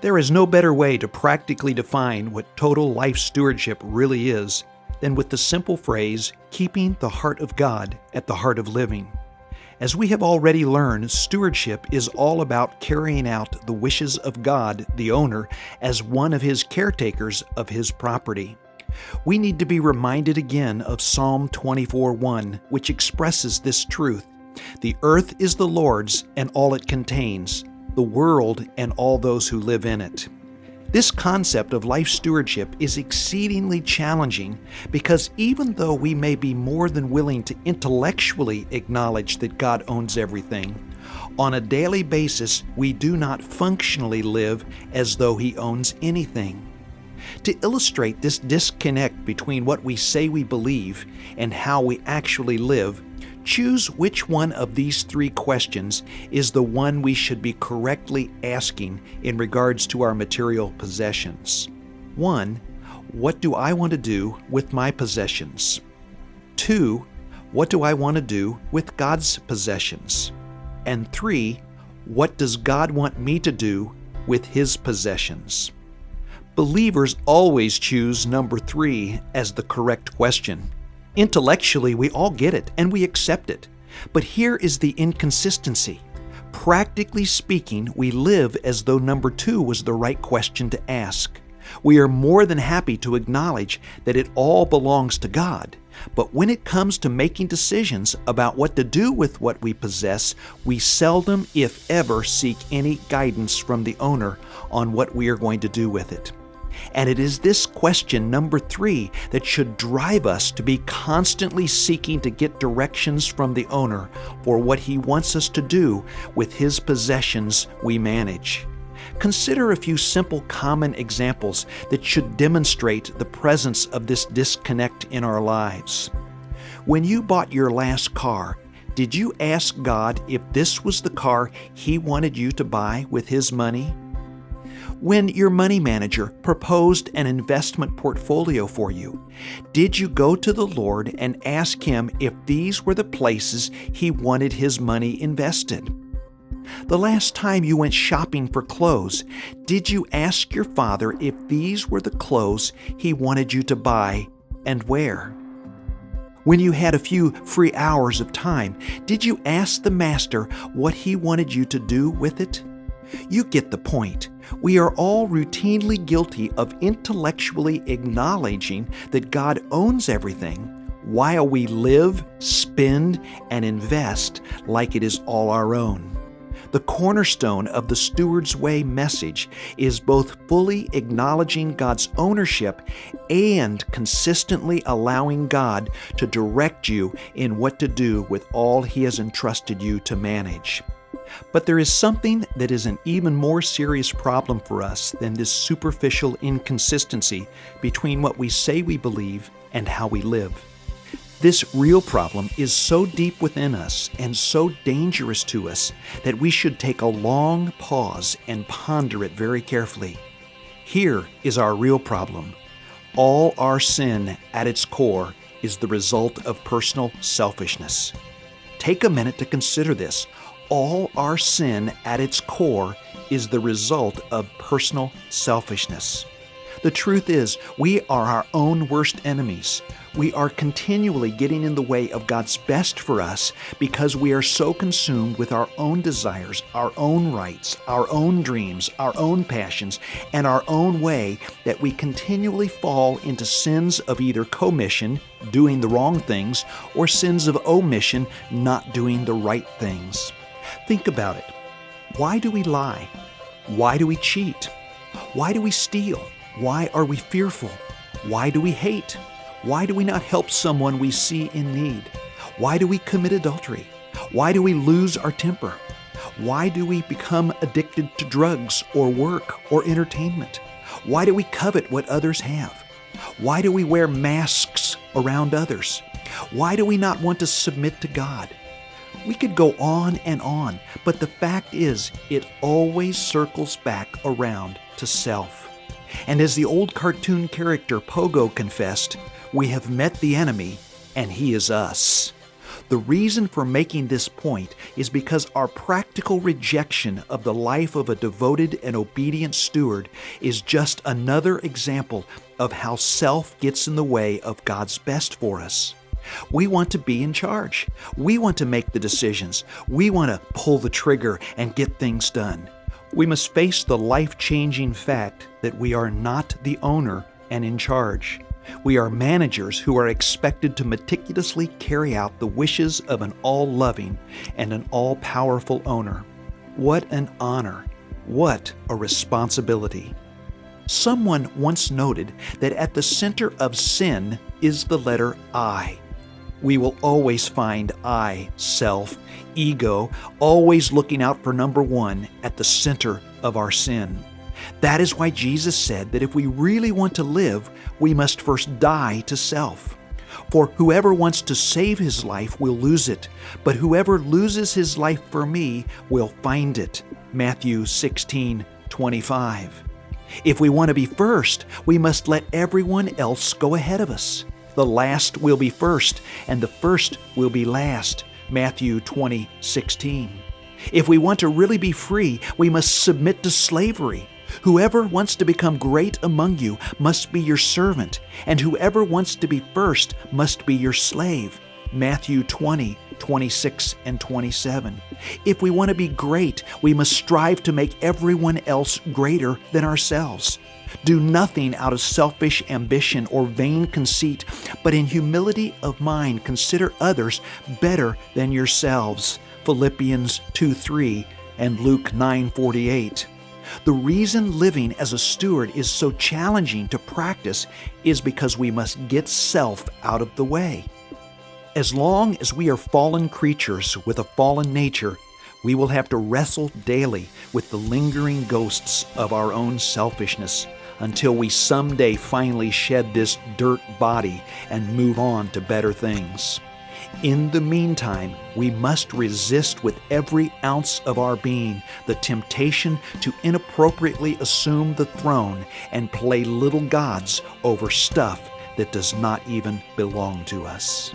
There is no better way to practically define what total life stewardship really is than with the simple phrase, keeping the heart of God at the heart of living. As we have already learned, stewardship is all about carrying out the wishes of God, the owner, as one of His caretakers of His property. We need to be reminded again of Psalm 24:1, which expresses this truth. The earth is the Lord's and all it contains, the world and all those who live in it. This concept of life stewardship is exceedingly challenging because even though we may be more than willing to intellectually acknowledge that God owns everything, on a daily basis we do not functionally live as though He owns anything. To illustrate this disconnect between what we say we believe and how we actually live, choose which one of these three questions is the one we should be correctly asking in regards to our material possessions. 1. What do I want to do with my possessions? 2. What do I want to do with God's possessions? And 3. What does God want me to do with His possessions? Believers always choose number 3 as the correct question. Intellectually, we all get it and we accept it. But here is the inconsistency. Practically speaking, we live as though number 2 was the right question to ask. We are more than happy to acknowledge that it all belongs to God. But when it comes to making decisions about what to do with what we possess, we seldom, if ever, seek any guidance from the owner on what we are going to do with it. And it is this question, number 3, that should drive us to be constantly seeking to get directions from the owner for what He wants us to do with His possessions we manage. Consider a few simple common examples that should demonstrate the presence of this disconnect in our lives. When you bought your last car, did you ask God if this was the car He wanted you to buy with His money? When your money manager proposed an investment portfolio for you, did you go to the Lord and ask Him if these were the places He wanted His money invested? The last time you went shopping for clothes, did you ask your Father if these were the clothes He wanted you to buy and wear? When you had a few free hours of time, did you ask the Master what He wanted you to do with it? You get the point. We are all routinely guilty of intellectually acknowledging that God owns everything while we live, spend, and invest like it is all our own. The cornerstone of the Steward's Way message is both fully acknowledging God's ownership and consistently allowing God to direct you in what to do with all He has entrusted you to manage. But there is something that is an even more serious problem for us than this superficial inconsistency between what we say we believe and how we live. This real problem is so deep within us and so dangerous to us that we should take a long pause and ponder it very carefully. Here is our real problem. All our sin at its core is the result of personal selfishness. Take a minute to consider this. All our sin at its core is the result of personal selfishness. The truth is, we are our own worst enemies. We are continually getting in the way of God's best for us because we are so consumed with our own desires, our own rights, our own dreams, our own passions, and our own way that we continually fall into sins of either commission, doing the wrong things, or sins of omission, not doing the right things. Think about it. Why do we lie? Why do we cheat? Why do we steal? Why are we fearful? Why do we hate? Why do we not help someone we see in need? Why do we commit adultery? Why do we lose our temper? Why do we become addicted to drugs or work or entertainment? Why do we covet what others have? Why do we wear masks around others? Why do we not want to submit to God? We could go on, but the fact is, it always circles back around to self. And as the old cartoon character Pogo confessed, we have met the enemy, and he is us. The reason for making this point is because our practical rejection of the life of a devoted and obedient steward is just another example of how self gets in the way of God's best for us. We want to be in charge. We want to make the decisions. We want to pull the trigger and get things done. We must face the life-changing fact that we are not the owner and in charge. We are managers who are expected to meticulously carry out the wishes of an all-loving and an all-powerful owner. What an honor! What a responsibility! Someone once noted that at the center of sin is the letter I. We will always find I, self, ego, always looking out for number one at the center of our sin. That is why Jesus said that if we really want to live, we must first die to self. For whoever wants to save his life will lose it, but whoever loses his life for me will find it. Matthew 16:25. If we want to be first, we must let everyone else go ahead of us. The last will be first, and the first will be last. Matthew 20:16. If we want to really be free, we must submit to slavery. Whoever wants to become great among you must be your servant, and whoever wants to be first must be your slave. Matthew 20:26 and 27. If we want to be great, we must strive to make everyone else greater than ourselves. Do nothing out of selfish ambition or vain conceit, but in humility of mind consider others better than yourselves. Philippians 2:3 and Luke 9:48. The reason living as a steward is so challenging to practice is because we must get self out of the way. As long as we are fallen creatures with a fallen nature, we will have to wrestle daily with the lingering ghosts of our own selfishness until we someday finally shed this dirt body and move on to better things. In the meantime, we must resist with every ounce of our being the temptation to inappropriately assume the throne and play little gods over stuff that does not even belong to us.